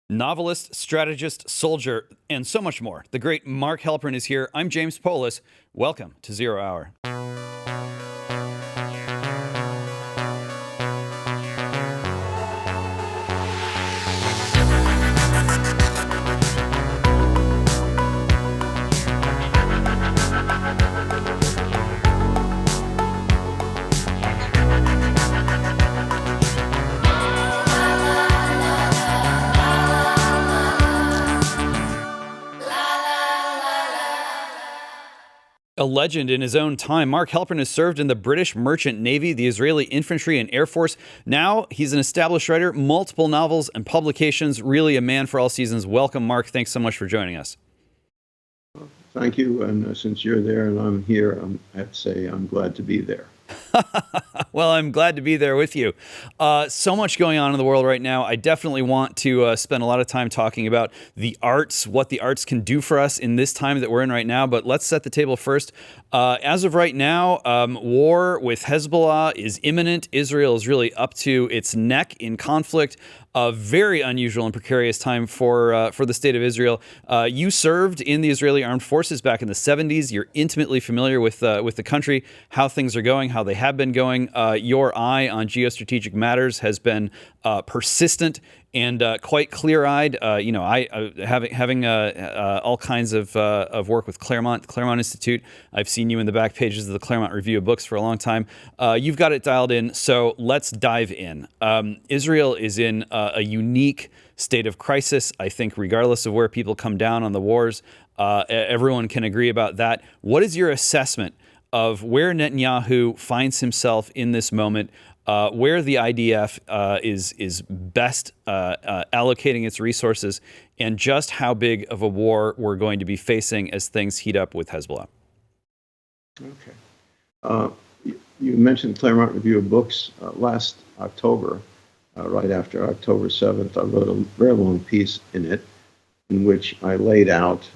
Novelist, strategist, soldier, and so much more. The great Mark Helprin is here. I'm James Poulos. Welcome to Zero Hour. A legend in his own time, Mark Helprin has served in the British Merchant Navy, the Israeli Infantry and Air Force. Now he's an established writer, multiple novels and publications, really a man for all seasons. Welcome, Mark. Thanks so much for joining us. Thank you. And since you're there and I'm here, I have to say I'm glad to be there. Well, I'm glad to be there with you. So much going on in the world right now. I definitely want to spend a lot of time talking about the arts, what the arts can do for us in this time that we're in right now. But let's set the table first. As of right now, war with Hezbollah is imminent. Israel is really up to its neck in conflict. A very unusual and precarious time for the state of Israel. You served in the Israeli Armed Forces back in the 70s. You're intimately familiar with the country, how things are going, how they have been going. Your eye on geostrategic matters has been persistent and quite clear-eyed. Having all kinds of work with Claremont Institute. I've seen you in the back pages of the Claremont Review of Books for a long time. You've got it dialed in, so let's dive in. Israel is in a unique state of crisis. I think regardless of where people come down on the wars, everyone can agree about that. What is your assessment of where Netanyahu finds himself in this moment, where the IDF is best allocating its resources, and just how big of a war we're going to be facing as things heat up with Hezbollah? Okay. You mentioned Claremont Review of Books last October, right after October 7th. I wrote a very long piece in it in which I laid out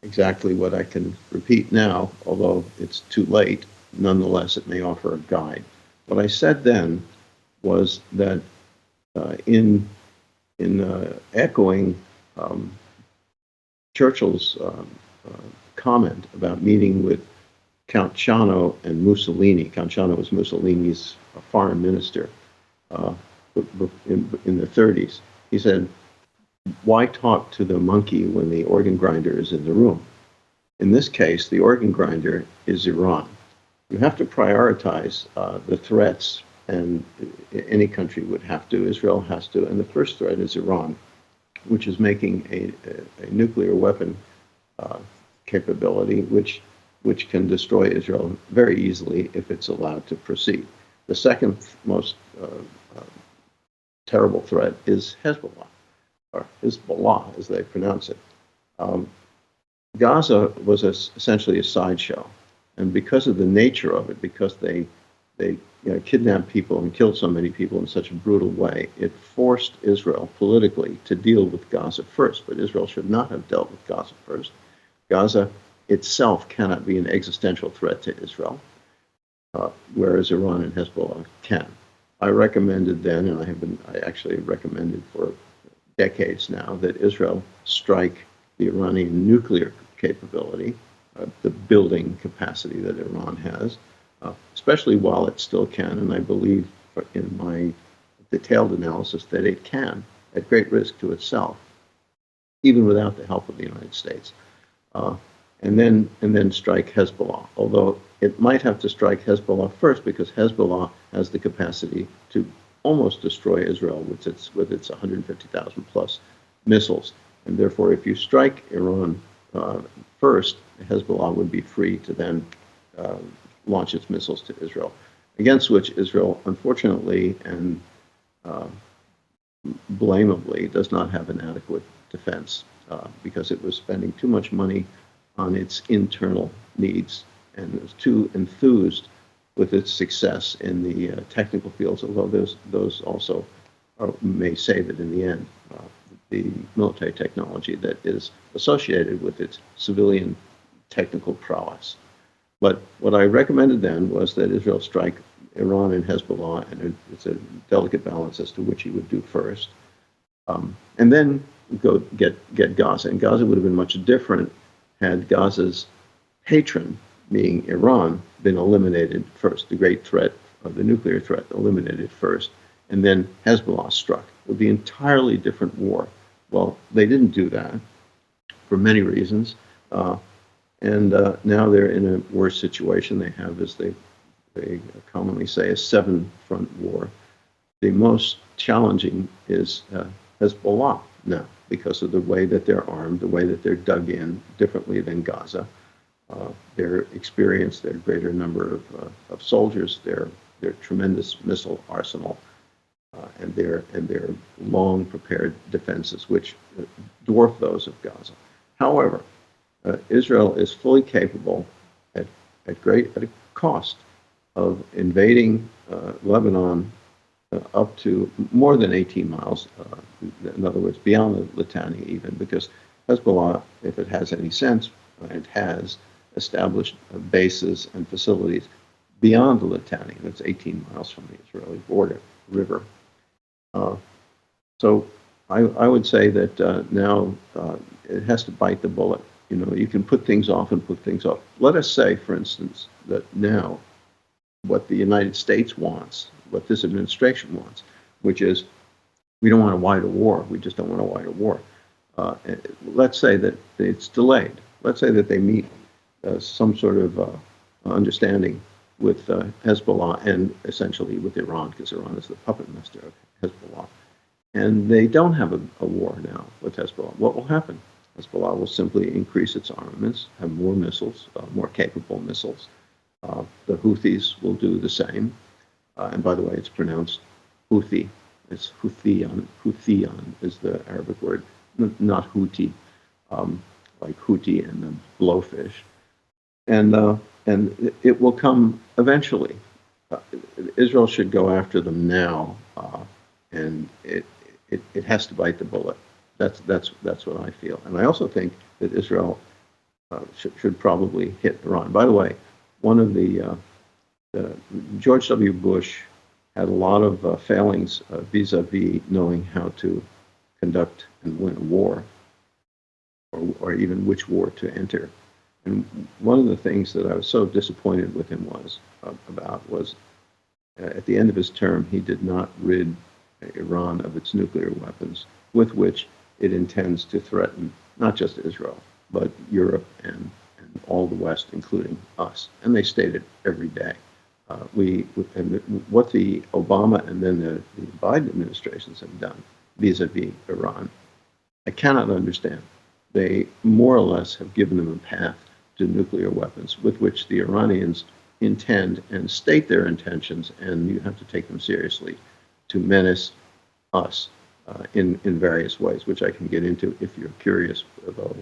exactly what I can repeat now, although it's too late. Nonetheless, it may offer a guide. What I said then was that in echoing Churchill's comment about meeting with Count Chano and Mussolini. Count Chano was Mussolini's foreign minister in the 30s. He said, "Why talk to the monkey when the organ grinder is in the room?" In this case, the organ grinder is Iran. You have to prioritize the threats, and any country would have to. Israel has to. And the first threat is Iran, which is making a nuclear weapon capability, which can destroy Israel very easily if it's allowed to proceed. The second most terrible threat is Hezbollah, or Hezbollah, as they pronounce it. Gaza was essentially a sideshow. And because of the nature of it, because they kidnapped people and killed so many people in such a brutal way, it forced Israel politically to deal with Gaza first. But Israel should not have dealt with Gaza first. Gaza itself cannot be an existential threat to Israel, whereas Iran and Hezbollah can. I recommended then, and I actually recommended for decades now, that Israel strike the Iranian nuclear capability, the building capacity that Iran has, especially while it still can, and I believe in my detailed analysis that it can, at great risk to itself, even without the help of the United States, and then strike Hezbollah. Although it might have to strike Hezbollah first, because Hezbollah has the capacity to almost destroy Israel with its 150,000 plus missiles, and therefore, if you strike Iran first, Hezbollah would be free to then launch its missiles to Israel, against which Israel, unfortunately and blamably, does not have an adequate defense because it was spending too much money on its internal needs and was too enthused with its success in the technical fields, although those also may save it in the end. The military technology that is associated with its civilian technical prowess. But what I recommended then was that Israel strike Iran and Hezbollah, and it's a delicate balance as to which he would do first. and then go get Gaza. And Gaza would have been much different had Gaza's patron, meaning Iran, been eliminated first. The great threat of the nuclear threat eliminated first, and then Hezbollah struck. It would be an entirely different war. Well, they didn't do that for many reasons, and now they're in a worse situation. They have, as they commonly say, a seven-front war. The most challenging is Hezbollah now because of the way that they're armed, the way that they're dug in differently than Gaza, their experience, their greater number of soldiers, their tremendous missile arsenal, and their long prepared defenses, which dwarf those of Gaza. However, Israel is fully capable at a cost of invading Lebanon up to more than 18 miles, in other words, beyond the Litani even, because Hezbollah, if it has any sense, it has established bases and facilities beyond the Litani. That's 18 miles from the Israeli border river. So I would say that now it has to bite the bullet. You know, you can put things off and put things off. Let us say, for instance, that now what the United States wants, what this administration wants, which is we don't want a wider war. We just don't want a wider war. Let's say that it's delayed. Let's say that they meet some sort of understanding with Hezbollah and essentially with Iran, because Iran is the puppet master of Hezbollah. And they don't have a war now with Hezbollah. What will happen? Hezbollah will simply increase its armaments, have more missiles, more capable missiles. The Houthis will do the same. And by the way, it's pronounced Houthi. It's Houthian. Houthian is the Arabic word, not Houthi, like Houthi and the blowfish. And it will come eventually. Israel should go after them now, and it has to bite the bullet. That's what I feel. And I also think that Israel should probably hit Iran. By the way, one of the George W. Bush had a lot of failings vis-a-vis knowing how to conduct and win a war, or even which war to enter. And one of the things that I was so disappointed with him was at the end of his term, he did not rid Iran of its nuclear weapons, with which it intends to threaten not just Israel, but Europe and all the West, including us. And they state it every day. What the Obama and then the Biden administrations have done vis-a-vis Iran, I cannot understand. They more or less have given them a path to nuclear weapons with which the Iranians intend and state their intentions, and you have to take them seriously, to menace us in various ways, which I can get into if you're curious, although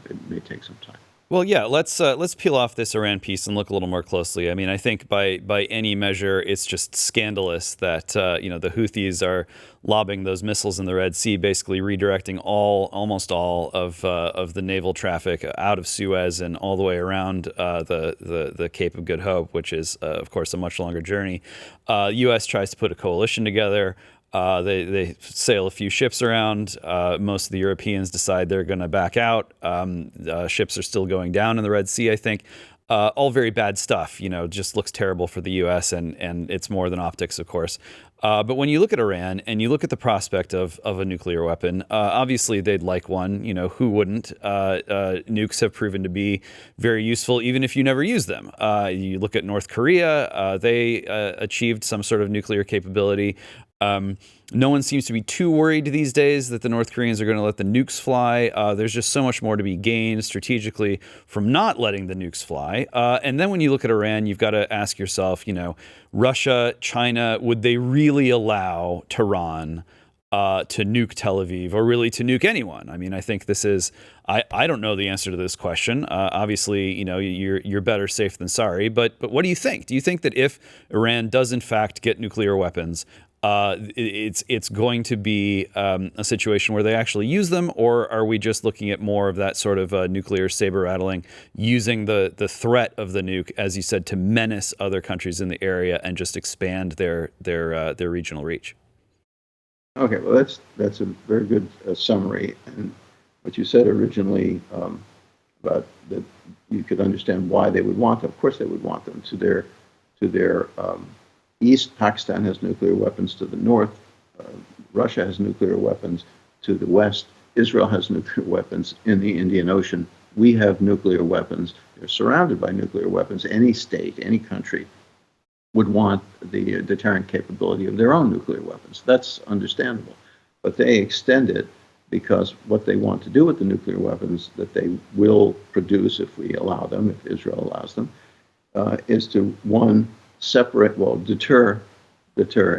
it may take some time. Well, yeah, let's peel off this Iran piece and look a little more closely. I mean, I think by any measure, it's just scandalous that the Houthis are lobbing those missiles in the Red Sea, basically redirecting almost all of the naval traffic out of Suez and all the way around the Cape of Good Hope, which is of course a much longer journey. U.S. tries to put a coalition together. They sail a few ships around. Most of the Europeans decide they're going to back out. Ships are still going down in the Red Sea, I think. All very bad stuff, just looks terrible for the U.S. and it's more than optics, of course. But when you look at Iran and you look at the prospect of a nuclear weapon, obviously they'd like one. Who wouldn't? Nukes have proven to be very useful, even if you never use them. You look at North Korea, they achieved some sort of nuclear capability. No one seems to be too worried these days that the North Koreans are going to let the nukes fly. There's just so much more to be gained strategically from not letting the nukes fly. And then when you look at Iran, you've got to ask yourself, Russia, China, would they really allow Tehran to nuke Tel Aviv, or really to nuke anyone? I mean, I think this is, I don't know the answer to this question. Obviously, you're better safe than sorry. But what do you think? Do you think that if Iran does in fact get nuclear weapons, it's going to be a situation where they actually use them, or are we just looking at more of that sort of nuclear saber rattling, using the threat of the nuke, as you said, to menace other countries in the area and just expand their regional reach? Okay, well, that's a very good summary. And what you said originally about that you could understand why they would want them. Of course, they would want them to their east. Pakistan has nuclear weapons. To the north, uh, Russia has nuclear weapons. To the west, Israel has nuclear weapons. In the Indian Ocean, we have nuclear weapons. They're surrounded by nuclear weapons. Any state, any country would want the deterrent capability of their own nuclear weapons. That's understandable. But they extend it because what they want to do with the nuclear weapons that they will produce if we allow them, if Israel allows them, is to, one, separate, well, deter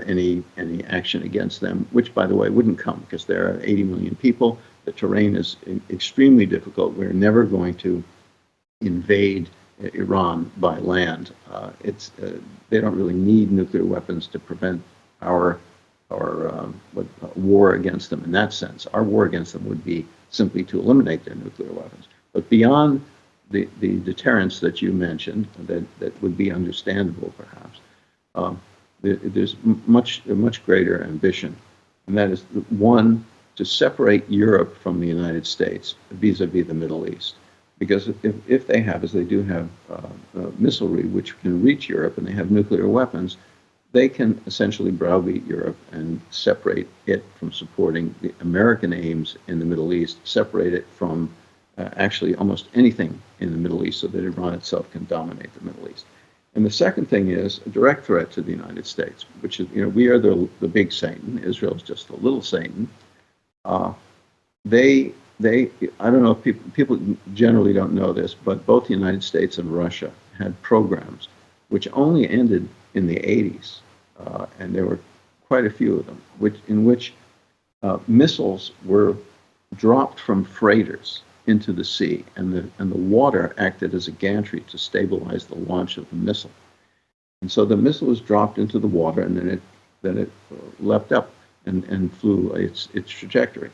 any action against them, which, by the way, wouldn't come because there are 80 million people. The terrain is extremely difficult. We're never going to invade Iran by land. They don't really need nuclear weapons to prevent our war against them in that sense. Our war against them would be simply to eliminate their nuclear weapons. But beyond the deterrence that you mentioned, that would be understandable perhaps, there's much greater ambition, and that is one, to separate Europe from the United States vis-a-vis the Middle East. Because if they have, as they do have, missilery which can reach Europe, and they have nuclear weapons, they can essentially browbeat Europe and separate it from supporting the American aims in the Middle East, separate it from actually almost anything in the Middle East so that Iran itself can dominate the Middle East. And the second thing is a direct threat to the United States, which is, we are the big Satan. Israel's just a little Satan. Uh, they I don't know if people generally don't know this, but both the United States and Russia had programs which only ended in the 80s, and there were quite a few of them, in which missiles were dropped from freighters into the sea, and the water acted as a gantry to stabilize the launch of the missile. And so the missile was dropped into the water, and then it leapt up and flew its trajectory.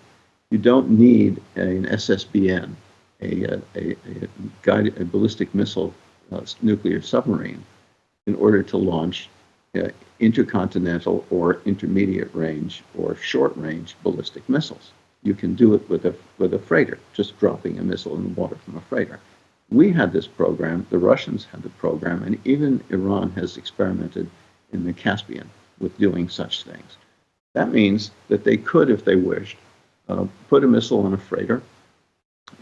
You don't need an SSBN, a ballistic missile nuclear submarine, in order to launch intercontinental or intermediate range or short range ballistic missiles. You can do it with a freighter, just dropping a missile in the water from a freighter. We had this program, the Russians had the program, and even Iran has experimented in the Caspian with doing such things. That means that they could, if they wished, put a missile on a freighter,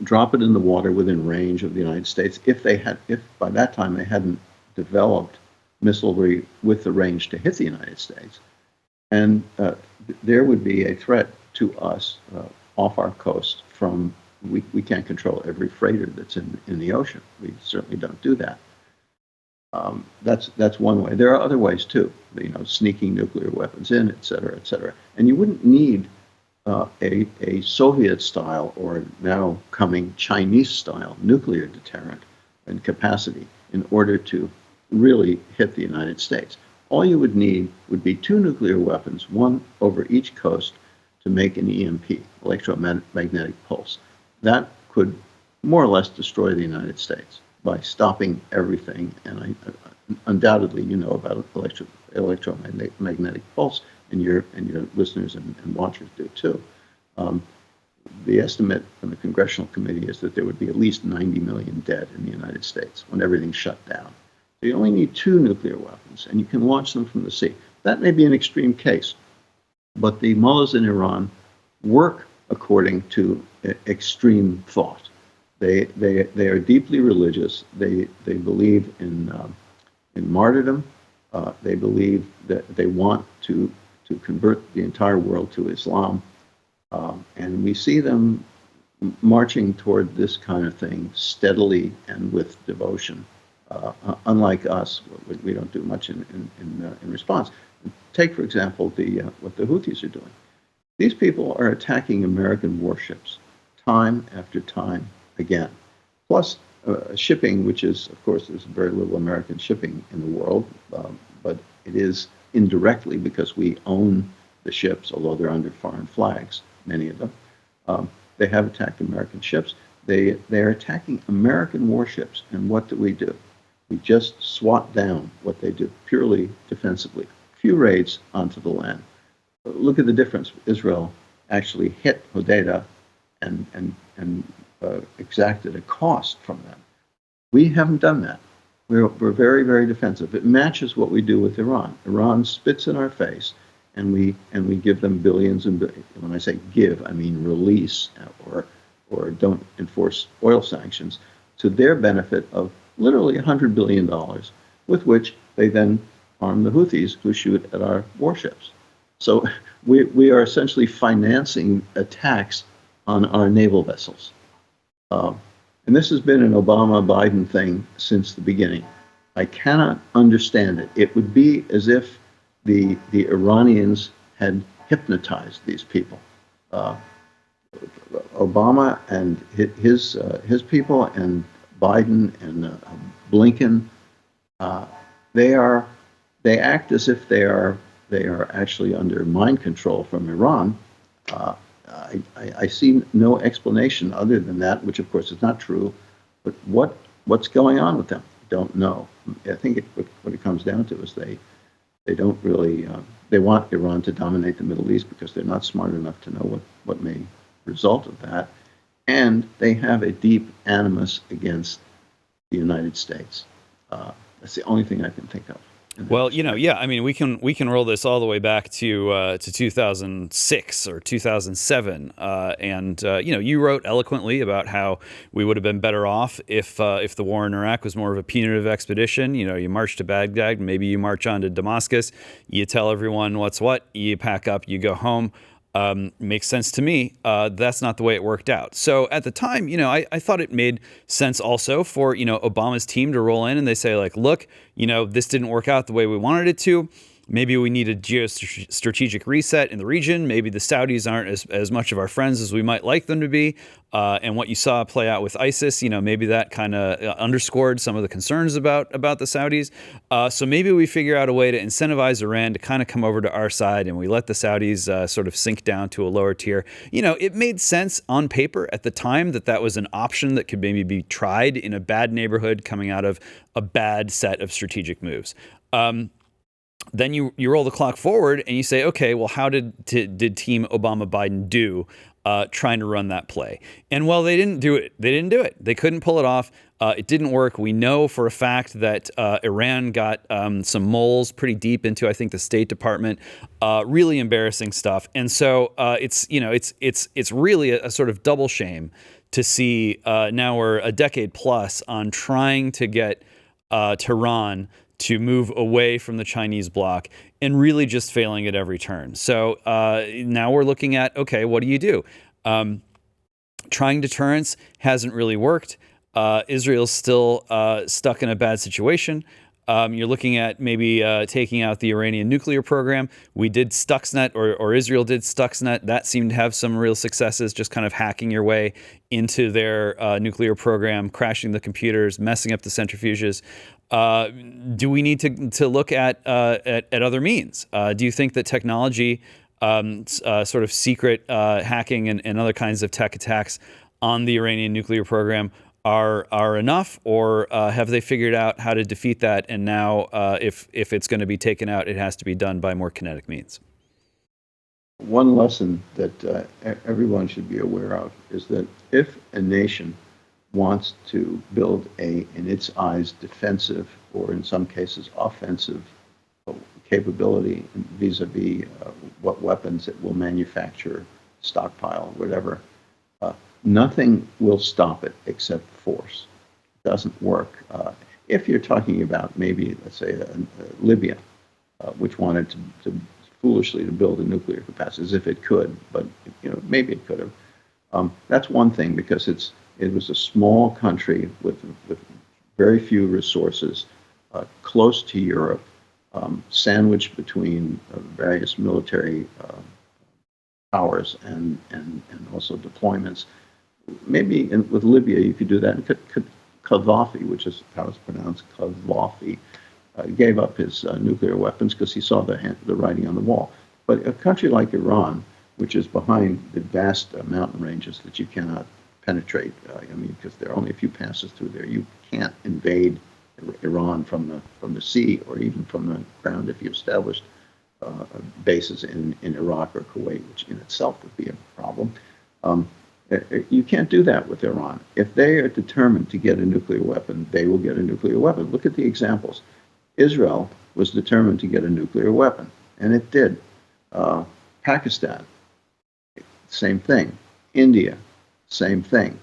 drop it in the water within range of the United States, if by that time they hadn't developed missilery with the range to hit the United States, and there would be a threat to us off our coast from. We can't control every freighter that's in the ocean. We certainly don't do that. That's one way. There are other ways too. Sneaking nuclear weapons in, et cetera, et cetera. And you wouldn't need a Soviet-style or now coming Chinese-style nuclear deterrent and capacity in order to really hit the United States. All you would need would be two nuclear weapons, one over each coast, to make an EMP, electromagnetic pulse. That could more or less destroy the United States by stopping everything. And undoubtedly, you know about electromagnetic pulse, and your listeners and watchers do too. The estimate from the Congressional Committee is that there would be at least 90 million dead in the United States when everything's shut down. So you only need two nuclear weapons, and you can launch them from the sea. That may be an extreme case, but the mullahs in Iran work according to extreme thought. They are deeply religious. They believe in martyrdom. They believe that they want to convert the entire world to Islam, and we see them marching toward this kind of thing steadily and with devotion. Unlike us, we don't do much in response. Take, for example, what the Houthis are doing. These people are attacking American warships time after time again. Plus, shipping, which is, of course, there's very little American shipping in the world, but it is indirectly because we own the ships, although they're under foreign flags, many of them. They have attacked American ships. They're attacking American warships, and what do? We just swat down what they do purely defensively. Few raids onto the land. look at the difference. Israel actually hit Hodeidah and exacted a cost from them. We haven't done that. We're very, very defensive. It matches what we do with Iran. Iran spits in our face, and we give them billions and billions. When I say give, I mean release or don't enforce oil sanctions to their benefit of literally $100 billion, with which they then arm the Houthis who shoot at our warships. So we are essentially financing attacks on our naval vessels. And this has been an Obama-Biden thing since the beginning. I cannot understand it. It would be as if the Iranians had hypnotized these people. Obama and his people and Biden and Blinken, they act as if they are actually under mind control from Iran. I see no explanation other than that, which of course is not true. But what's going on with them? Don't know. I think what it comes down to is they don't really they want Iran to dominate the Middle East because they're not smart enough to know what may result of that, and they have a deep animus against the United States. That's the only thing I can think of. Well, I mean, we can roll this all the way back to 2006 or 2007, and you wrote eloquently about how we would have been better off if the war in Iraq was more of a punitive expedition. You march to Baghdad, maybe you march on to Damascus, you tell everyone what's what, you pack up, you go home. Makes sense to me. That's not the way it worked out. So at the time, I thought it made sense also for, Obama's team to roll in and they say like, look, this didn't work out the way we wanted it to. Maybe we need a geostrategic reset in the region. Maybe the Saudis aren't as much of our friends as we might like them to be. And what you saw play out with ISIS, maybe that kind of underscored some of the concerns about the Saudis. So maybe we figure out a way to incentivize Iran to kind of come over to our side, and we let the Saudis sort of sink down to a lower tier. It made sense on paper at the time that was an option that could maybe be tried in a bad neighborhood coming out of a bad set of strategic moves. Then you roll the clock forward and you say, okay, well, how did Team Obama-Biden do trying to run that play? And well, they didn't do it. They couldn't pull it off. It didn't work. We know for a fact that Iran got some moles pretty deep into, I think, the State Department. Really embarrassing stuff. And so it's really a sort of double shame to see now we're a decade plus on trying to get Tehran to move away from the Chinese bloc and really just failing at every turn. So now we're looking at, okay, what do you do? Trying deterrence hasn't really worked. Israel's still stuck in a bad situation. You're looking at maybe taking out the Iranian nuclear program. We did Stuxnet, or Israel did Stuxnet. That seemed to have some real successes, just kind of hacking your way into their nuclear program, crashing the computers, messing up the centrifuges. Do we need to look at other means? Do you think that technology, sort of secret hacking and other kinds of tech attacks on the Iranian nuclear program are enough, or have they figured out how to defeat that? And now, if it's going to be taken out, it has to be done by more kinetic means. One lesson that everyone should be aware of is that if a nation wants to build in its eyes, defensive or in some cases offensive capability vis-a-vis what weapons it will manufacture, stockpile, whatever, nothing will stop it except force. It doesn't work. If you're talking about maybe, let's say, Libya, which wanted to foolishly to build a nuclear capacity, as if it could, but maybe it could have. That's one thing, because it was a small country with very few resources, close to Europe, sandwiched between various military powers and also deployments. Maybe with Libya you could do that. Gaddafi, which is how it's pronounced, Gaddafi, gave up his nuclear weapons because he saw the writing on the wall. But a country like Iran, which is behind the vast mountain ranges that you cannot penetrate, because there are only a few passes through there. You can't invade Iran from the sea or even from the ground if you established bases in Iraq or Kuwait, which in itself would be a problem. Um, you can't do that with Iran. If they are determined to get a nuclear weapon, they will get a nuclear weapon. Look at the examples. Israel was determined to get a nuclear weapon, and it did. Pakistan, same thing. India, same thing.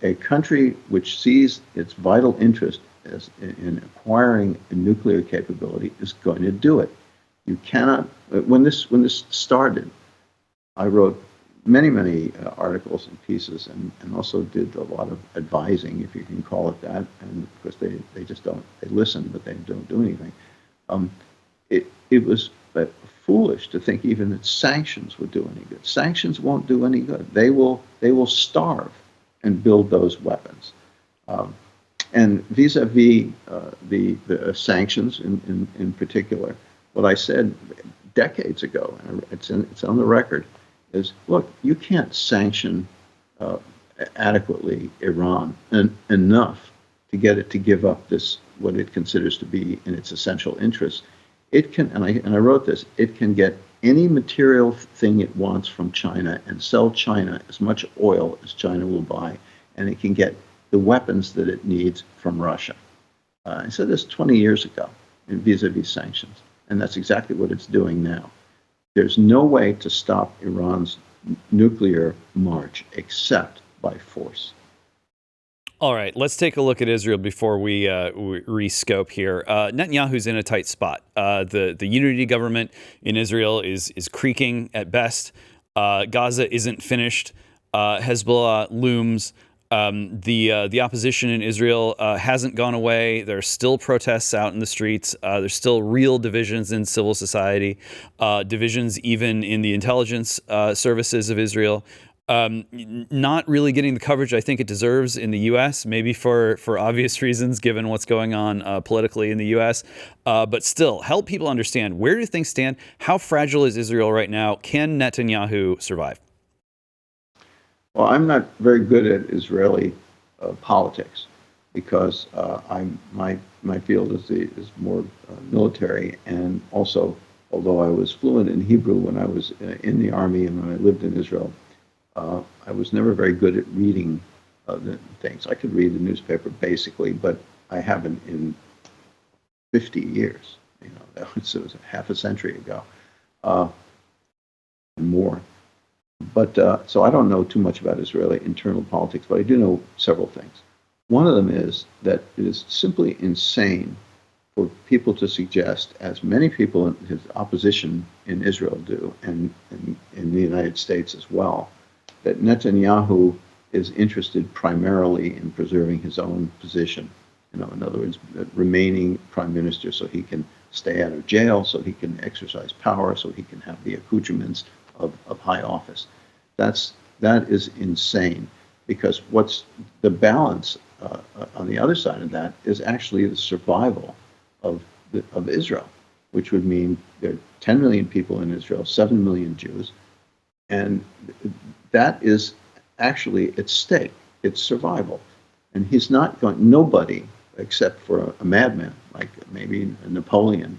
A country which sees its vital interest in acquiring a nuclear capability is going to do it. You cannot. When this started, I wrote many articles and pieces, and also did a lot of advising, if you can call it that. And of course, they just don't. They listen, but they don't do anything. It was foolish to think even that sanctions would do any good. Sanctions won't do any good. They will starve and build those weapons. And vis-a-vis the sanctions in particular, what I said decades ago, and it's on the record, is look, you can't sanction adequately Iran enough to get it to give up this what it considers to be in its essential interests. It can, and I wrote this, it can get any material thing it wants from China and sell China as much oil as China will buy, and it can get the weapons that it needs from Russia. I said this 20 years ago in vis-a-vis sanctions, and that's exactly what it's doing now. There's no way to stop Iran's nuclear march except by force. All right, let's take a look at Israel before we rescope here. Netanyahu's in a tight spot. The unity government in Israel is creaking at best. Gaza isn't finished. Hezbollah looms. The opposition in Israel hasn't gone away. There are still protests out in the streets. There's still real divisions in civil society, divisions even in the intelligence services of Israel. Not really getting the coverage I think it deserves in the U.S., maybe for obvious reasons, given what's going on politically in the U.S. But still, help people understand, where do things stand? How fragile is Israel right now? Can Netanyahu survive? Well, I'm not very good at Israeli politics because my field is more military, and also, although I was fluent in Hebrew when I was in the army and when I lived in Israel, I was never very good at reading the things. I could read the newspaper basically, but I haven't in 50 years. You know, it was half a century ago, and more. But so I don't know too much about Israeli internal politics, but I do know several things. One of them is that it is simply insane for people to suggest, as many people in his opposition in Israel do, and in the United States as well, that Netanyahu is interested primarily in preserving his own position. You know, in other words, remaining prime minister so he can stay out of jail, so he can exercise power, so he can have the accoutrements of high office. That is insane, because what's the balance on the other side of that is actually the survival of Israel, which would mean there are 10 million people in Israel, 7 million Jews, and that is actually at stake. It's survival. And he's not going, nobody except for a madman like maybe Napoleon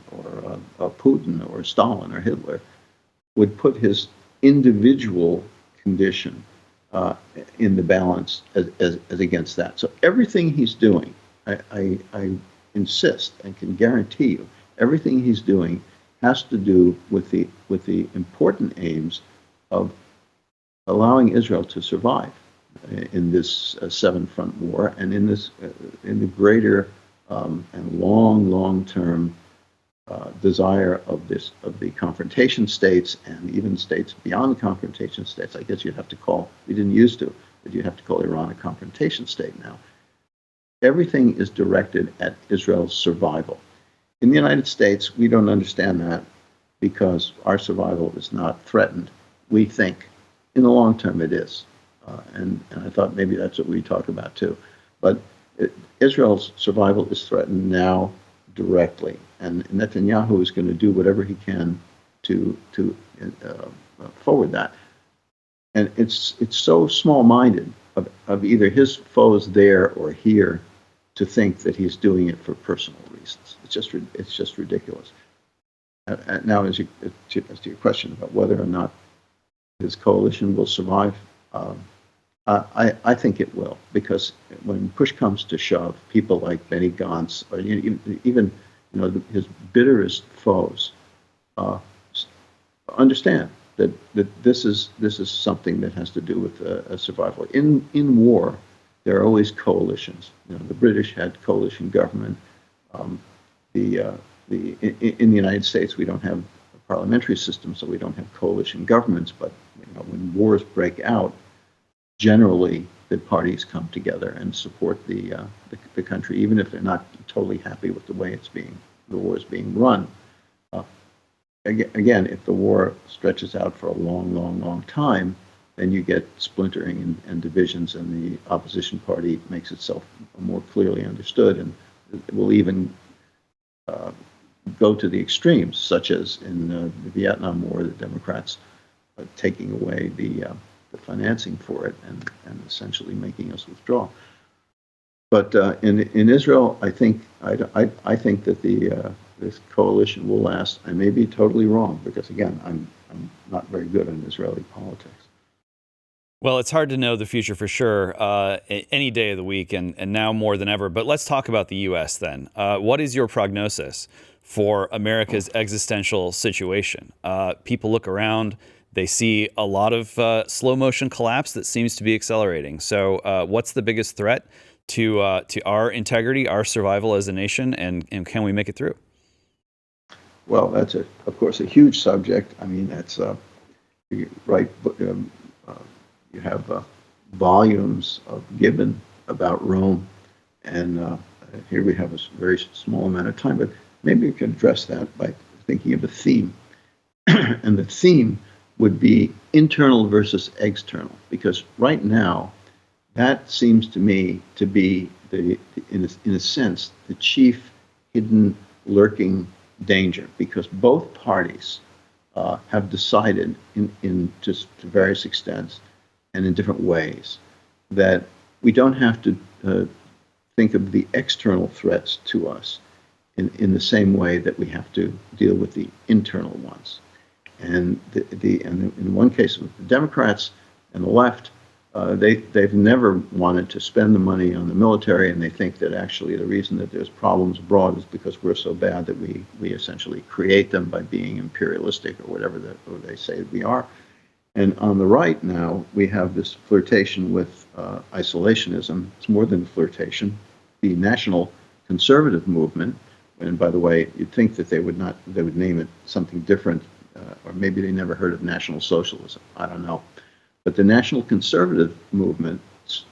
or Putin or Stalin or Hitler would put his individual condition in the balance as against that. So everything he's doing, I insist and can guarantee you, everything he's doing has to do with the important aims of allowing Israel to survive in this seven-front war, and in this in the greater and long-term desire of the confrontation states, and even states beyond confrontation states. I guess you'd have to call, we didn't used to, but you'd have to call Iran a confrontation state now. Everything is directed at Israel's survival. In the United States, we don't understand that because our survival is not threatened. We think in the long term it is. And I thought maybe that's what we talk about too. But Israel's survival is threatened now directly. And Netanyahu is going to do whatever he can to forward that. And it's so small-minded of either his foes there or here to think that he's doing it for personal reasons. It's just ridiculous. Now, as to your question about whether or not this coalition will survive, I think it will, because when push comes to shove, people like Benny Gantz, or even his bitterest foes, understand that this is something that has to do with a survival. In war, there are always coalitions. The British had coalition government. In the United States, we don't have a parliamentary system, so we don't have coalition governments. But when wars break out, generally the parties come together and support the country, even if they're not totally happy with the way the war is being run. Again, if the war stretches out for a long time, then you get splintering and divisions, and the opposition party makes itself more clearly understood, and it will even go to the extremes, such as in the Vietnam War, the Democrats taking away the financing for it and essentially making us withdraw. But in Israel, I think that this coalition will last. I may be totally wrong, because again, I'm not very good in Israeli politics. Well, it's hard to know the future for sure any day of the week, and now more than ever. But let's talk about the U.S. then. What is your prognosis for America's existential situation? People look around, they see a lot of slow motion collapse that seems to be accelerating. So what's the biggest threat to our integrity, our survival as a nation, and can we make it through? Well, that's of course a huge subject. I mean, that's right. You have volumes of Gibbon about Rome, and here we have a very small amount of time, but maybe we can address that by thinking of a theme. And the theme would be internal versus external, because right now, that seems to me to be, in a sense, the chief hidden, lurking danger, because both parties have decided, in just to various extents and in different ways, that we don't have to think of the external threats to us in the same way that we have to deal with the internal ones. And in one case with the Democrats and the left, they've never wanted to spend the money on the military, and they think that actually the reason that there's problems abroad is because we're so bad that we essentially create them by being imperialistic or whatever they say we are. And on the right now, we have this flirtation with isolationism. It's more than flirtation. The national conservative movement, and by the way, you'd think that they would name it something different, or maybe they never heard of National Socialism. I don't know. But the national conservative movement,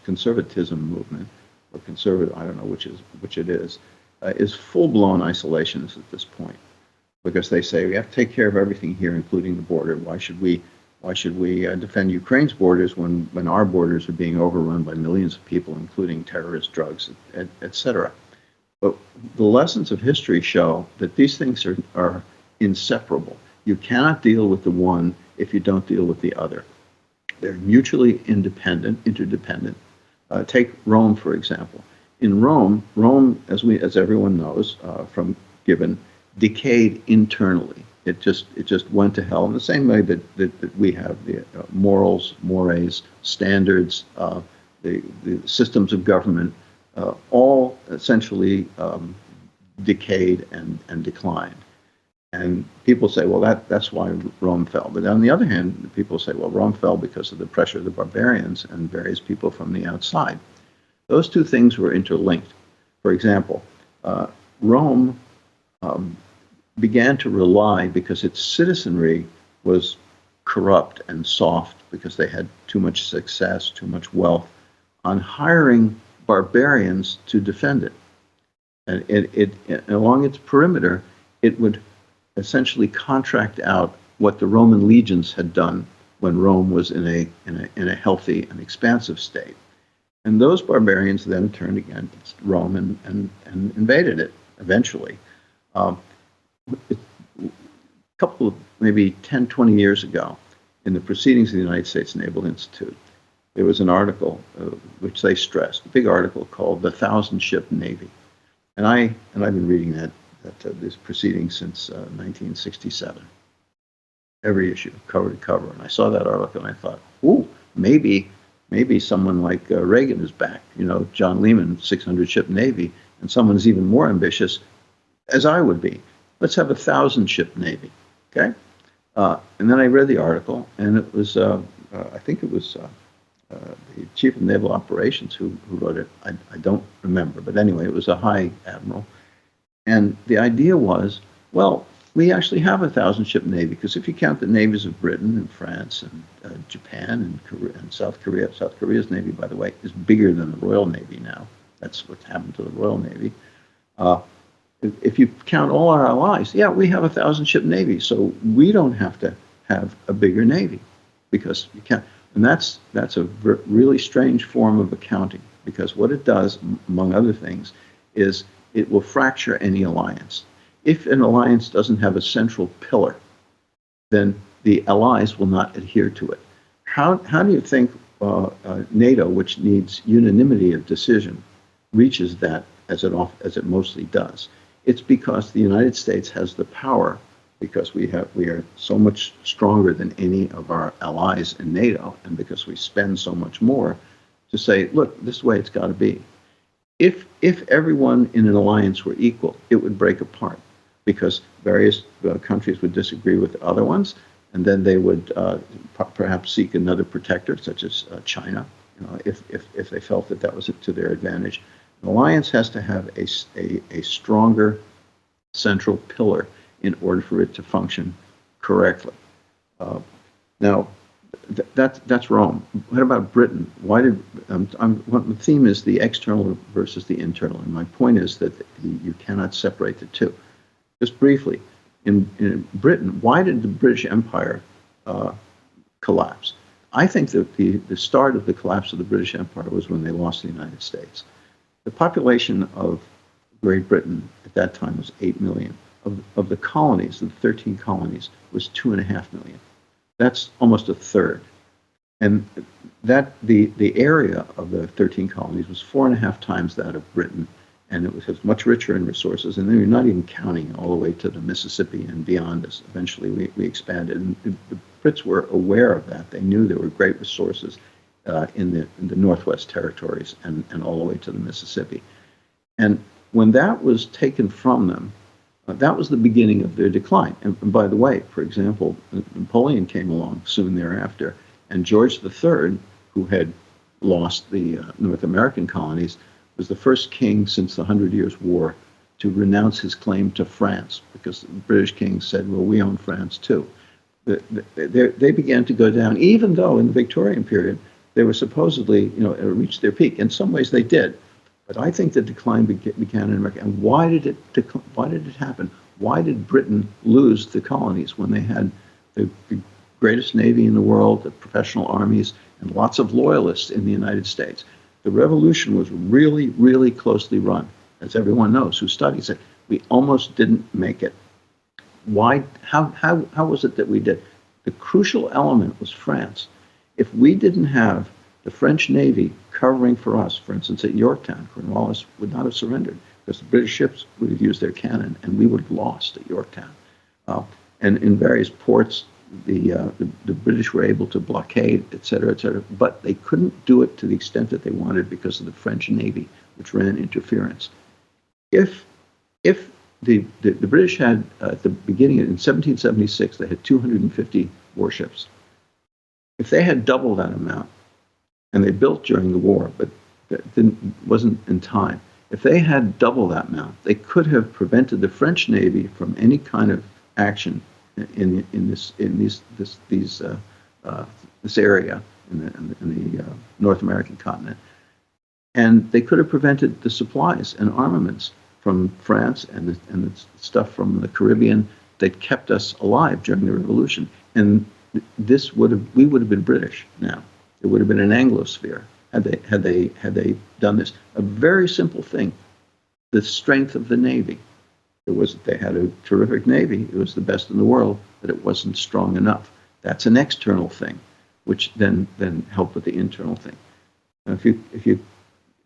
conservatism movement, or conservative, I don't know which it is full-blown isolationist at this point, because they say we have to take care of everything here, including the border. Why should we defend Ukraine's borders when our borders are being overrun by millions of people, including terrorist drugs, et cetera? But the lessons of history show that these things are inseparable. You cannot deal with the one if you don't deal with the other. They're mutually interdependent. Take Rome, for example. In Rome, as everyone knows from Gibbon, decayed internally. It just went to hell in the same way that we have the morals, mores, standards, the systems of government, all essentially decayed and declined. And people say, well, that's why Rome fell. But on the other hand, people say, well, Rome fell because of the pressure of the barbarians and various people from the outside. Those two things were interlinked. For example, Rome began to rely, because its citizenry was corrupt and soft, because they had too much success, too much wealth, on hiring barbarians to defend it. And it along its perimeter, it would essentially contract out what the Roman legions had done when Rome was in a healthy and expansive state. And those barbarians then turned against Rome and invaded it eventually. A couple of maybe 10, 20 years ago, in the Proceedings of the United States Naval Institute, there was an article which they stressed, a big article called "The Thousand Ship Navy." And I've been reading that this proceeding since 1967. Every issue, cover to cover. And I saw that article and I thought, ooh, maybe someone like Reagan is back. John Lehman, 600-ship Navy, and someone's even more ambitious, as I would be. Let's have a 1,000-ship Navy, okay? And then I read the article, and it was, I think it was the Chief of Naval Operations who wrote it. I don't remember, but anyway, it was a high admiral. And the idea was, well, we actually have a 1,000-ship Navy, because if you count the navies of Britain and France and Japan and South Korea, South Korea's Navy, by the way, is bigger than the Royal Navy now. That's what's happened to the Royal Navy. If you count all our allies, yeah, we have a 1,000-ship Navy, so we don't have to have a bigger Navy, because you can't. And that's a really strange form of accounting, because what it does, among other things, is it will fracture any alliance. If an alliance doesn't have a central pillar, then the allies will not adhere to it. How do you think NATO, which needs unanimity of decision, reaches that as it mostly does? It's because the United States has the power, because we are so much stronger than any of our allies in NATO, and because we spend so much more, to say, look, this is the way it's got to be. If everyone in an alliance were equal, it would break apart, because various countries would disagree with the other ones, and then they would perhaps seek another protector, such as China, if they felt that was to their advantage. An alliance has to have a stronger central pillar in order for it to function correctly. Now, that's wrong. What about Britain? Why did the theme is the external versus the internal, and my point is that you cannot separate the two. Just briefly, in Britain, why did the British Empire collapse? I think that the start of the collapse of the British Empire was when they lost the United States. The population of Great Britain at that time was 8 million. Of the colonies, of the 13 colonies, was 2.5 million. That's almost a third. And that the area of the 13 colonies was 4.5 times that of Britain, and it was much richer in resources. And then you're not even counting all the way to the Mississippi and beyond us. Eventually, we expanded. And the Brits were aware of that. They knew there were great resources in the Northwest Territories and all the way to the Mississippi. And when that was taken from them, that was the beginning of their decline. And by the way, for example, Napoleon came along soon thereafter, and George III, who had lost the North American colonies, was the first king since the 100 Years' War to renounce his claim to France, because the British kings said, well, we own France too. They began to go down, even though in the Victorian period, they were supposedly, reached their peak. In some ways they did. But I think the decline began in America. And why did it happen? Why did Britain lose the colonies when they had the greatest navy in the world, the professional armies, and lots of loyalists in the United States? The revolution was really, really closely run, as everyone knows who studies it. We almost didn't make it. Why? How was it that we did? The crucial element was France. If we didn't have the French Navy covering for us, for instance, at Yorktown, Cornwallis would not have surrendered, because the British ships would have used their cannon, and we would have lost at Yorktown. And in various ports, the British were able to blockade, et cetera, but they couldn't do it to the extent that they wanted because of the French Navy, which ran interference. If the British had, at the beginning, in 1776, they had 250 warships. If they had double that amount, and they built during the war, but that wasn't in time. If they had double that amount, they could have prevented the French Navy from any kind of action in this area in the North American continent, and they could have prevented the supplies and armaments from France and the stuff from the Caribbean that kept us alive during the Revolution. And we would have been British now. It would have been an Anglosphere had they done this. A very simple thing: the strength of the Navy. They had a terrific Navy. It was the best in the world, but it wasn't strong enough. That's an external thing, which then helped with the internal thing. Now, if you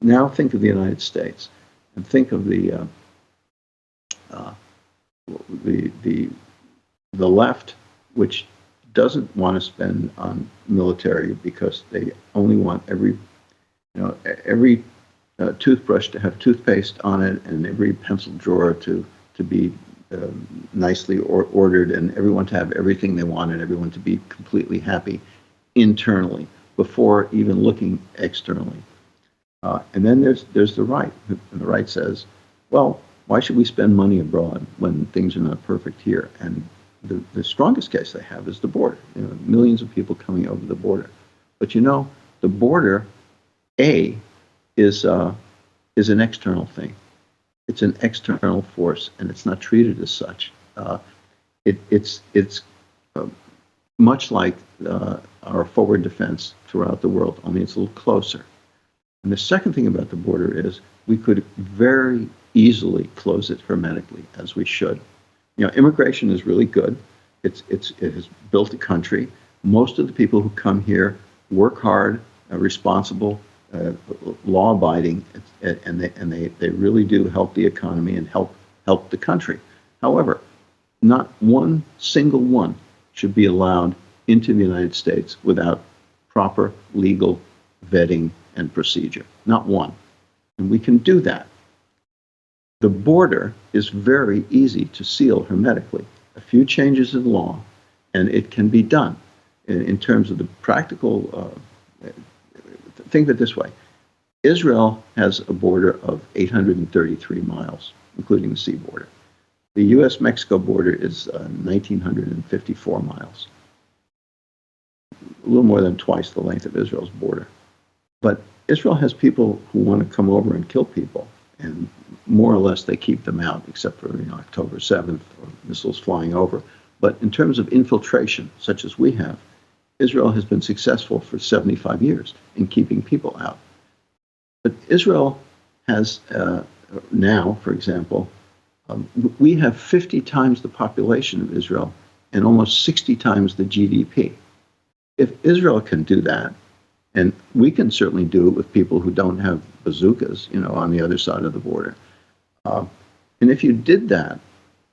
now think of the United States and think of the the left, which doesn't want to spend on military because they only want every toothbrush to have toothpaste on it, and every pencil drawer to be nicely ordered, and everyone to have everything they want, and everyone to be completely happy internally before even looking externally. And then there's the right, and the right says, well, why should we spend money abroad when things are not perfect here? And the strongest case they have is the border. Millions of people coming over the border. But the border, is an external thing. It's an external force, and it's not treated as such. It's much like our forward defense throughout the world, only it's a little closer. And the second thing about the border is we could very easily close it hermetically, as we should. Immigration is really good. It has built a country. Most of the people who come here work hard, are responsible, law-abiding, and they really do help the economy and help the country. However, not one single one should be allowed into the United States without proper legal vetting and procedure. Not one. And we can do that. The border is very easy to seal hermetically. A few changes in law, and it can be done. In terms of the practical, think of it this way. Israel has a border of 833 miles, including the sea border. The U.S.-Mexico border is 1,954 miles, a little more than twice the length of Israel's border. But Israel has people who want to come over and kill people, and more or less they keep them out, except for October 7th or missiles flying over. But in terms of infiltration, such as we have, Israel has been successful for 75 years in keeping people out. But Israel has now, for example, we have 50 times the population of Israel and almost 60 times the GDP. If Israel can do that, and we can certainly do it with people who don't have bazookas, on the other side of the border. And if you did that,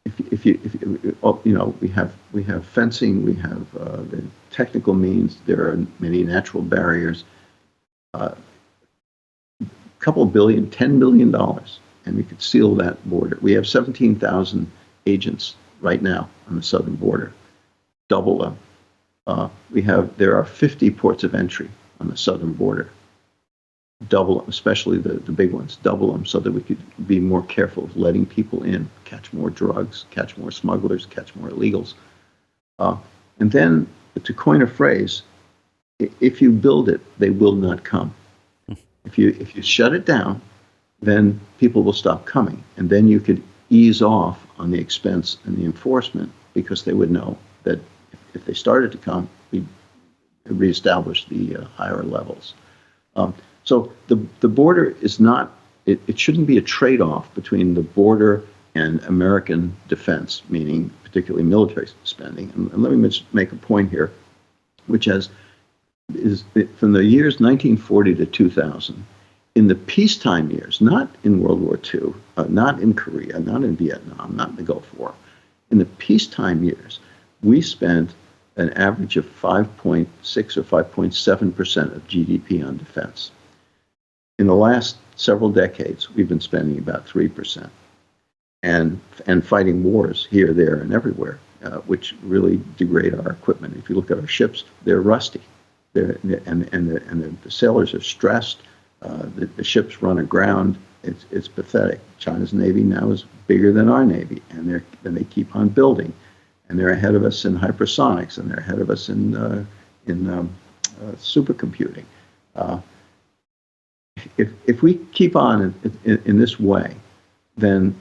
we have fencing, we have the technical means, there are many natural barriers. Couple billion, $10 billion, and we could seal that border. We have 17,000 agents right now on the southern border, double them. There are 50 ports of entry on the southern border, double them, especially the big ones, double them so that we could be more careful of letting people in, catch more drugs, catch more smugglers, catch more illegals. And then, to coin a phrase, if you build it, they will not come. If you shut it down, then people will stop coming, and then you could ease off on the expense and the enforcement, because they would know that if they started to come, we'd reestablish the higher levels. So the border is not. It shouldn't be a trade-off between the border and American defense, meaning particularly military spending. And let me just make a point here, which is from the years 1940 to 2000, in the peacetime years, not in World War II, not in Korea, not in Vietnam, not in the Gulf War, in the peacetime years, we spent an average of 5.6 or 5.7% of GDP on defense. In the last several decades, we've been spending about 3%, and fighting wars here, there, and everywhere, which really degrade our equipment. If you look at our ships, they're rusty. The sailors are stressed. The ships run aground. It's pathetic. China's Navy now is bigger than our Navy, and they keep on building, and they're ahead of us in hypersonics, and they're ahead of us in supercomputing. If we keep on in this way, then,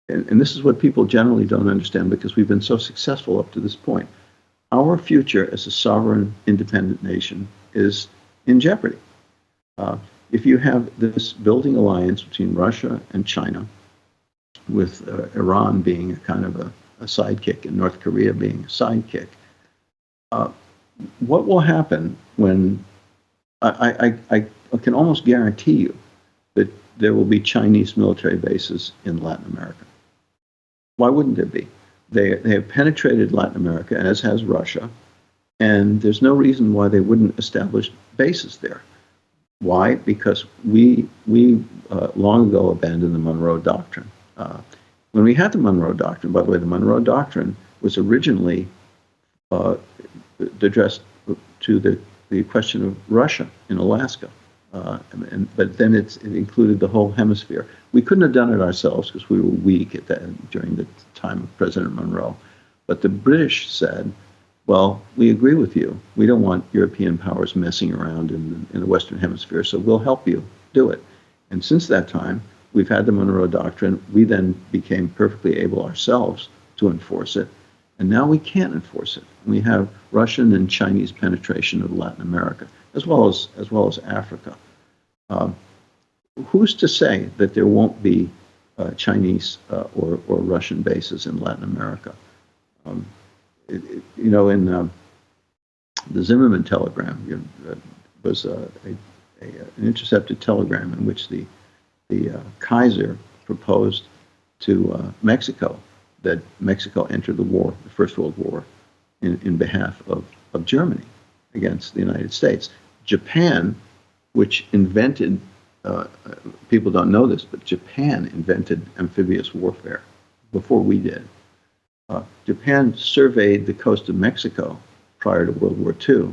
and this is what people generally don't understand because we've been so successful up to this point, our future as a sovereign, independent nation is in jeopardy. If you have this building alliance between Russia and China, with Iran being a kind of a sidekick and North Korea being a sidekick, what will happen when I can almost guarantee you that there will be Chinese military bases in Latin America? Why wouldn't there be? They have penetrated Latin America, as has Russia, and there's no reason why they wouldn't establish bases there. Why? Because we long ago abandoned the Monroe Doctrine. When we had the Monroe Doctrine, by the way, the Monroe Doctrine was originally addressed to the question of Russia in Alaska. But then it included the whole hemisphere. We couldn't have done it ourselves because we were weak during the time of President Monroe. But the British said, well, we agree with you. We don't want European powers messing around in the Western Hemisphere, so we'll help you do it. And since that time, we've had the Monroe Doctrine. We then became perfectly able ourselves to enforce it. And now we can't enforce it. We have Russian and Chinese penetration of Latin America, as well as Africa. Who's to say that there won't be Chinese or Russian bases in Latin America? In the Zimmerman telegram was an intercepted telegram in which the Kaiser proposed to Mexico that Mexico enter the war, the First World War, in behalf of Germany against the United States. Japan, which invented, people don't know this, but Japan invented amphibious warfare before we did. Japan surveyed the coast of Mexico prior to World War II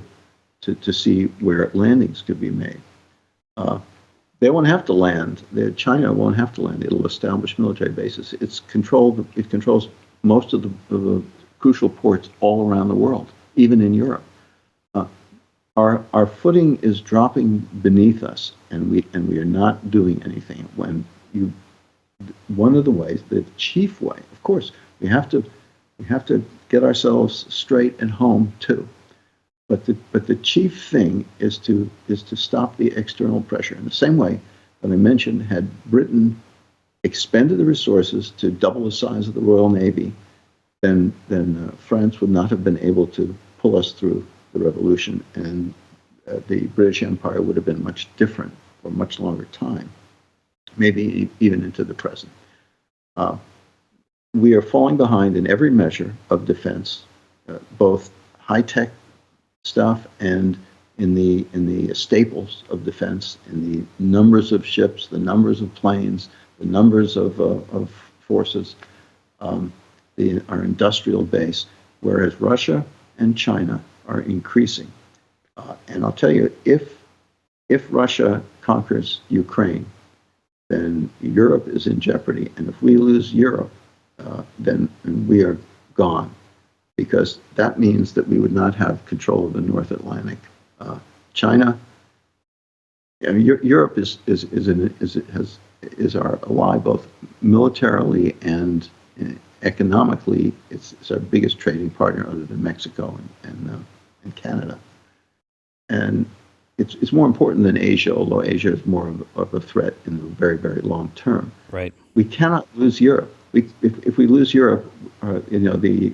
to see where landings could be made. They won't have to land. China won't have to land. It'll establish military bases. It controls most of the crucial ports all around the world, even in Europe. Our footing is dropping beneath us, and we are not doing anything. One of the ways, the chief way, of course, we have to get ourselves straight at home too. But the chief thing is to stop the external pressure. In the same way that I mentioned, had Britain expended the resources to double the size of the Royal Navy, then France would not have been able to pull us through the revolution, and the British Empire would have been much different for a much longer time, maybe even into the present. We are falling behind in every measure of defense, both high-tech stuff and in the staples of defense, in the numbers of ships, the numbers of planes, the numbers of forces, our industrial base, whereas Russia and China are increasing. And I'll tell you, if Russia conquers Ukraine, then Europe is in jeopardy. And if we lose Europe, then we are gone, because that means that we would not have control of the North Atlantic. China, Europe is our ally both militarily and economically. It's our biggest trading partner, other than Mexico and Canada. And it's more important than Asia, although Asia is more of a threat in the very, very long term. Right. We cannot lose Europe. If we lose Europe, the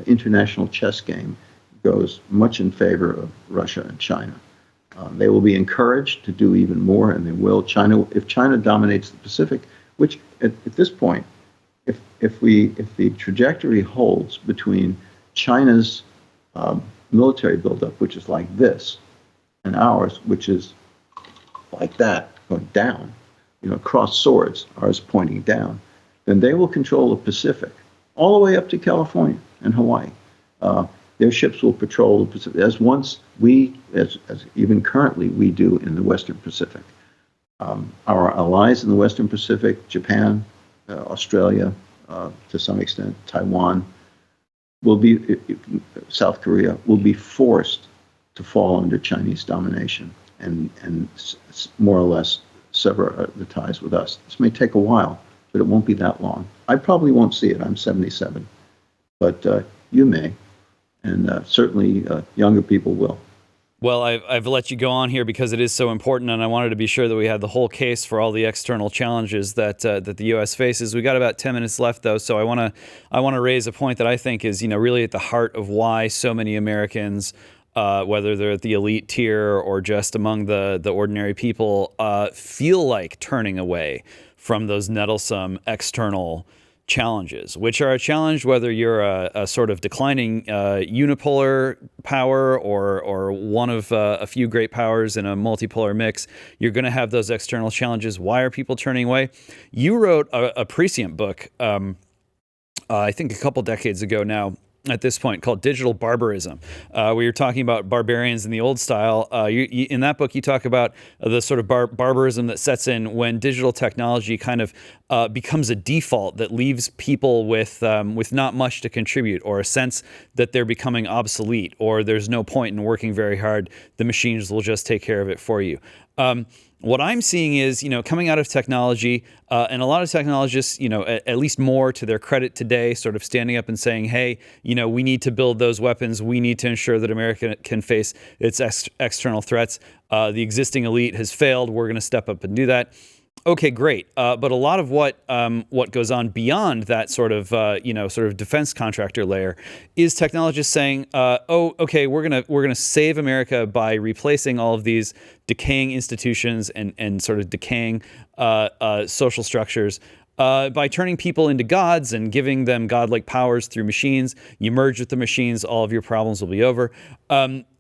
international chess game goes much in favor of Russia and China. They will be encouraged to do even more, and they will. If China dominates the Pacific, which at this point, if the trajectory holds between China's military buildup, which is like this, and ours, which is like that, going down, cross swords, ours pointing down, then they will control the Pacific all the way up to California and Hawaii. Their ships will patrol the Pacific, as even currently we do in the Western Pacific. Our allies in the Western Pacific, Japan, Australia, to some extent, Taiwan, South Korea, will be forced to fall under Chinese domination and more or less sever the ties with us. This may take a while, but it won't be that long. I probably won't see it. I'm 77, but you may, and certainly younger people will. Well, I've let you go on here because it is so important, and I wanted to be sure that we had the whole case for all the external challenges that the U.S. faces. We got about 10 minutes left, though, so I want to raise a point that I think is really at the heart of why so many Americans, whether they're at the elite tier or just among the ordinary people, feel like turning away from those nettlesome external challenges, which are a challenge whether you're a sort of declining unipolar power or one of a few great powers in a multipolar mix. You're going to have those external challenges. Why are people turning away? You wrote a prescient book, I think a couple decades ago now, at this point, called Digital Barbarism. We were talking about barbarians in the old style. In that book, you talk about the sort of barbarism that sets in when digital technology kind of becomes a default that leaves people with not much to contribute, or a sense that they're becoming obsolete, or there's no point in working very hard. The machines will just take care of it for you. What I'm seeing is, coming out of technology, and a lot of technologists, at least more to their credit today, sort of standing up and saying, hey, we need to build those weapons. We need to ensure that America can face its external threats. The existing elite has failed. We're going to step up and do that. Okay, great. But a lot of what goes on beyond that sort of defense contractor layer is technologists saying, okay, we're gonna save America by replacing all of these decaying institutions and sort of decaying social structures. By turning people into gods and giving them godlike powers through machines. You merge with the machines, all of your problems will be over.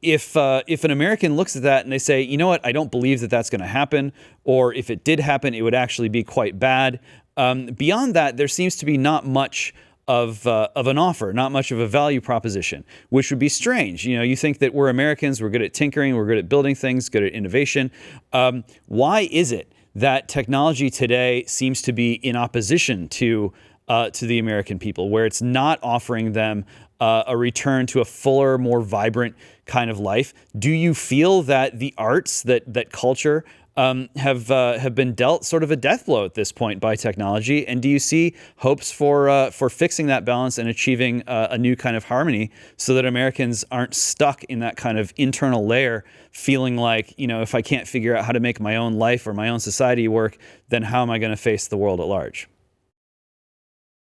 If an American looks at that and they say, you know what, I don't believe that that's going to happen, or if it did happen, it would actually be quite bad. Beyond that, there seems to be not much of an offer, not much of a value proposition, which would be strange. You think that we're Americans, we're good at tinkering, we're good at building things, good at innovation. Why is it that technology today seems to be in opposition to the American people, where it's not offering them a return to a fuller, more vibrant kind of life? Do you feel that the arts, that culture, have been dealt sort of a death blow at this point by technology? And do you see hopes for fixing that balance and achieving a new kind of harmony, so that Americans aren't stuck in that kind of internal layer, feeling like, if I can't figure out how to make my own life or my own society work, then how am I going to face the world at large?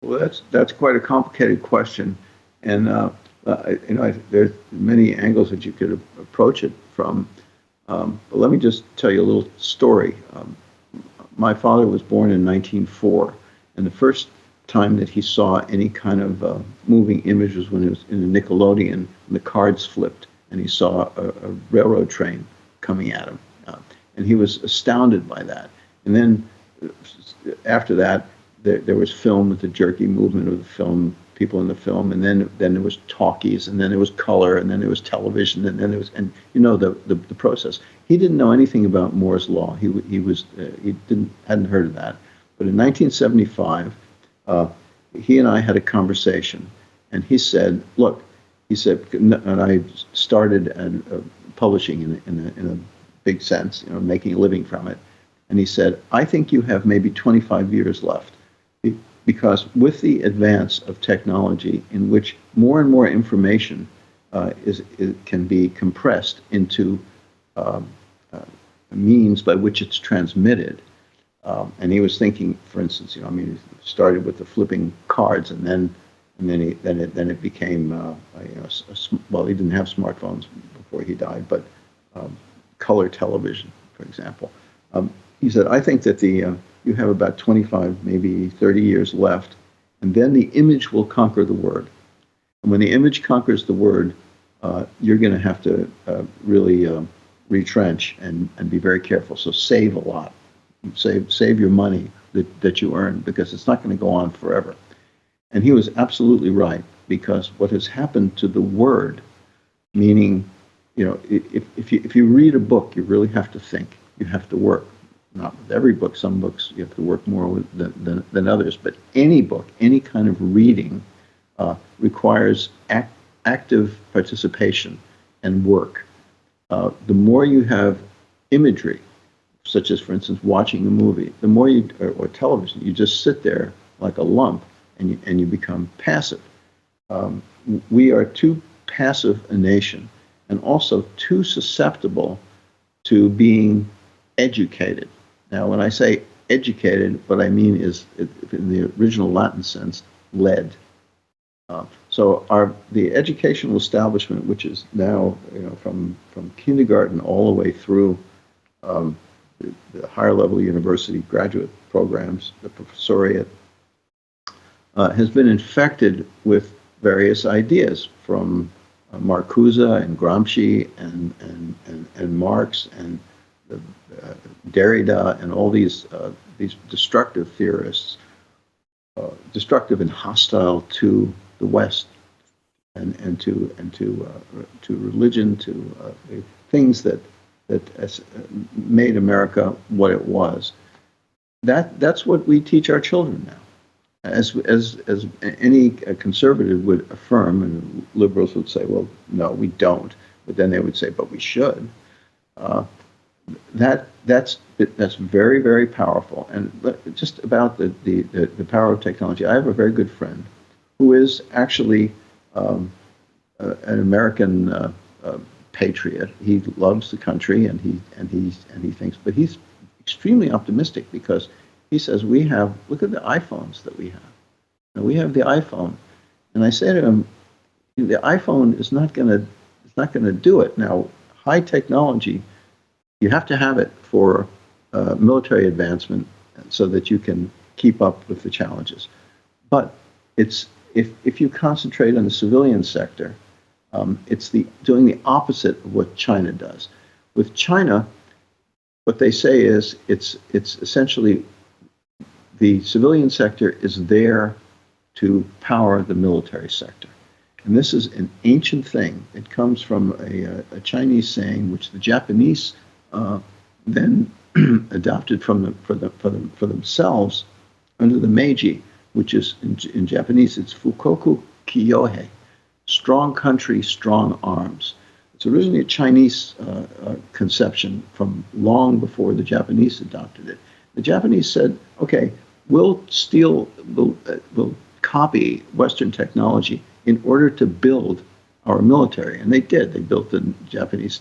Well, that's quite a complicated question, and there's many angles that you could approach it from. But let me just tell you a little story. My father was born in 1904, and the first time that he saw any kind of moving image was when he was in the Nickelodeon, and the cards flipped, and he saw a railroad train coming at him. And he was astounded by that. And then after that, there was film with the jerky movement of the film, people in the film, and then there was talkies, and then there was color, and then there was television, and then there was, and the process. He didn't know anything about Moore's law. He hadn't heard of that. But in 1975, he and I had a conversation, and he said, "Look," he said, and I started publishing in a big sense, making a living from it. And he said, "I think you have maybe 25 years left." Because with the advance of technology, in which more and more information can be compressed into means by which it's transmitted, and he was thinking, for instance, he started with the flipping cards, and then it became, well, he didn't have smartphones before he died, but color television, for example. He said, "I think that you have about 25, maybe 30 years left, and then the image will conquer the word. And when the image conquers the word, you're going to have to really retrench and be very careful. So save a lot, save your money that you earn, because it's not going to go on forever." And he was absolutely right, because what has happened to the word, meaning, if you read a book, you really have to think, you have to work. Not with every book. Some books you have to work more with than others. But any book, any kind of reading, requires active participation and work. The more you have imagery, such as, for instance, watching a movie, the more or television, you just sit there like a lump, and you become passive. We are too passive a nation, and also too susceptible to being educated. Now, when I say educated, what I mean is, in the original Latin sense, led. So the educational establishment, which is now, from kindergarten all the way through the higher level university graduate programs, the professoriate, has been infected with various ideas from Marcuse and Gramsci and Marx and Derrida and all these destructive theorists, destructive and hostile to the West and to religion, to things that made America what it was. That's what we teach our children now. As any conservative would affirm, and liberals would say, well, no, we don't. But then they would say, but we should. That's very, very powerful. And just about the power of technology, I have a very good friend who is actually an American patriot. He loves the country, and he thinks, but he's extremely optimistic because he says look at the iPhones that we have. Now, we have the iPhone, and I say to him, the iPhone is not going to do it. Now, high technology, you have to have it for military advancement so that you can keep up with the challenges. But if you concentrate on the civilian sector, it's doing the opposite of what China does. With China, what they say is it's essentially the civilian sector is there to power the military sector. And this is an ancient thing. It comes from a Chinese saying, which the Japanese then adopted for themselves under the Meiji, which is in Japanese, it's Fukoku Kiyohei, strong country, strong arms. It's originally a Chinese conception from long before the Japanese adopted it. The Japanese said, okay, we'll copy Western technology in order to build our military. And they did. They built the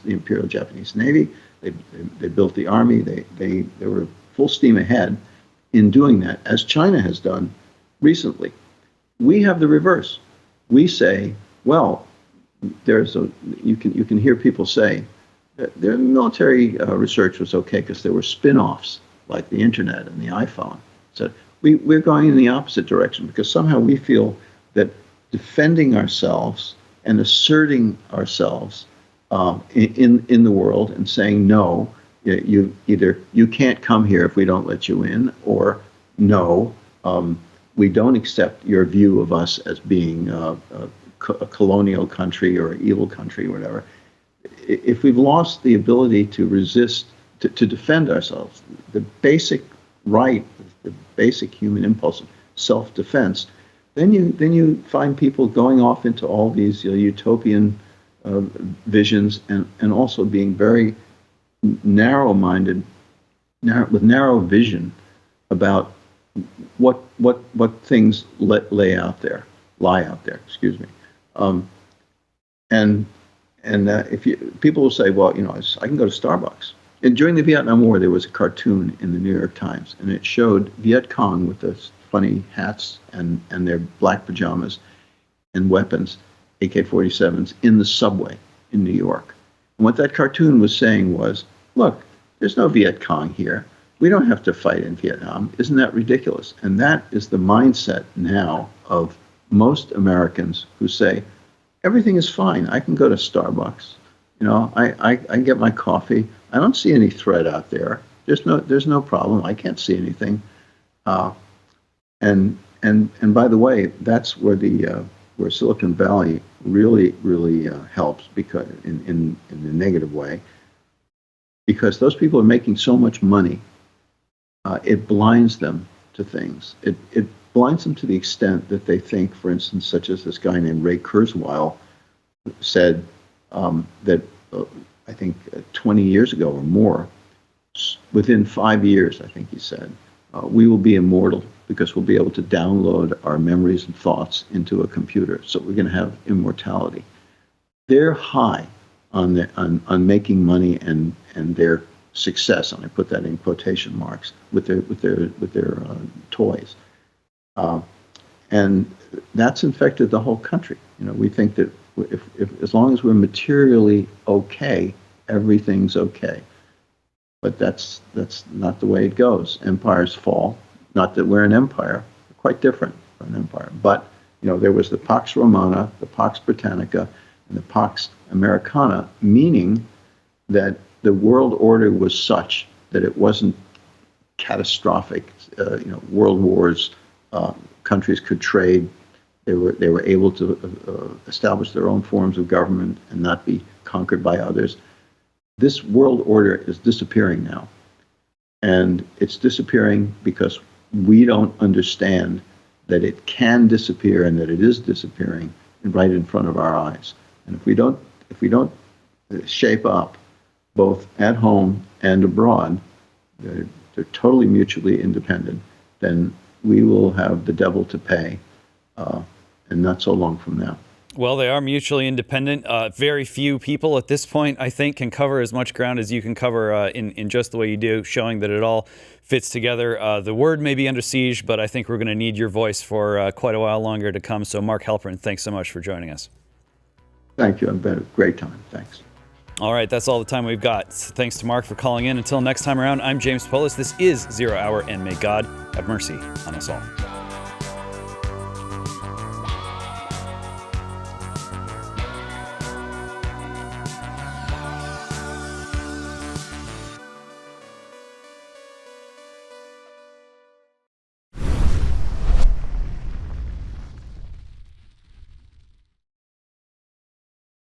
Imperial Japanese Navy. They built the army. They were full steam ahead in doing that, as China has done recently. We have the reverse. We say, well, you can hear people say that their military research was okay because there were spin-offs like the internet and the iPhone. So we're going in the opposite direction because somehow we feel that defending ourselves and asserting ourselves in the world and saying no, you can't come here if we don't let you in, or no, we don't accept your view of us as being a colonial country or an evil country or whatever. If we've lost the ability to resist, to defend ourselves, the basic right, the basic human impulse of self-defense, then you find people going off into all these utopian visions and also being very narrow-minded, with narrow vision about what things lie out there. Excuse me. People will say, well, I can go to Starbucks. And during the Vietnam War, there was a cartoon in the New York Times, and it showed Viet Cong with those funny hats and their black pajamas and weapons, AK-47s, in the subway in New York. And what that cartoon was saying was, look, there's no Viet Cong here. We don't have to fight in Vietnam. Isn't that ridiculous? And that is the mindset now of most Americans who say, everything is fine. I can go to Starbucks. I can get my coffee. I don't see any threat out there. There's no problem. I can't see anything. And by the way, that's where where Silicon Valley really helps, because in the negative way, because those people are making so much money. It blinds them to things. It blinds them to the extent that they think, for instance, such as this guy named Ray Kurzweil said that I think 20 years ago or more, within 5 years, I think he said, we will be immortal because we'll be able to download our memories and thoughts into a computer. So we're going to have immortality. They're high on making money and their success, and I put that in quotation marks, with their toys, and that's infected the whole country. We think that if as long as we're materially okay, everything's okay, but that's not the way it goes. Empires fall. Not that we're an empire; we're quite different. an empire. But there was the Pax Romana, the Pax Britannica, and the Pax Americana, meaning that the world order was such that it wasn't catastrophic. World wars, countries could trade. They were able to establish their own forms of government and not be conquered by others. This world order is disappearing now. And it's disappearing because we don't understand that it can disappear and that it is disappearing right in front of our eyes. And if we don't shape up, both at home and abroad, they're totally mutually independent, then we will have the devil to pay, and not so long from now. Well, they are mutually independent. Very few people at this point, I think, can cover as much ground as you can cover in just the way you do, showing that it all fits together. The word may be under siege, but I think we're going to need your voice for quite a while longer to come. So, Mark Helprin, thanks so much for joining us. Thank you. It's been a great time. Thanks. All right, that's all the time we've got. Thanks to Mark for calling in. Until next time around, I'm James Poulos. This is Zero Hour, and may God have mercy on us all.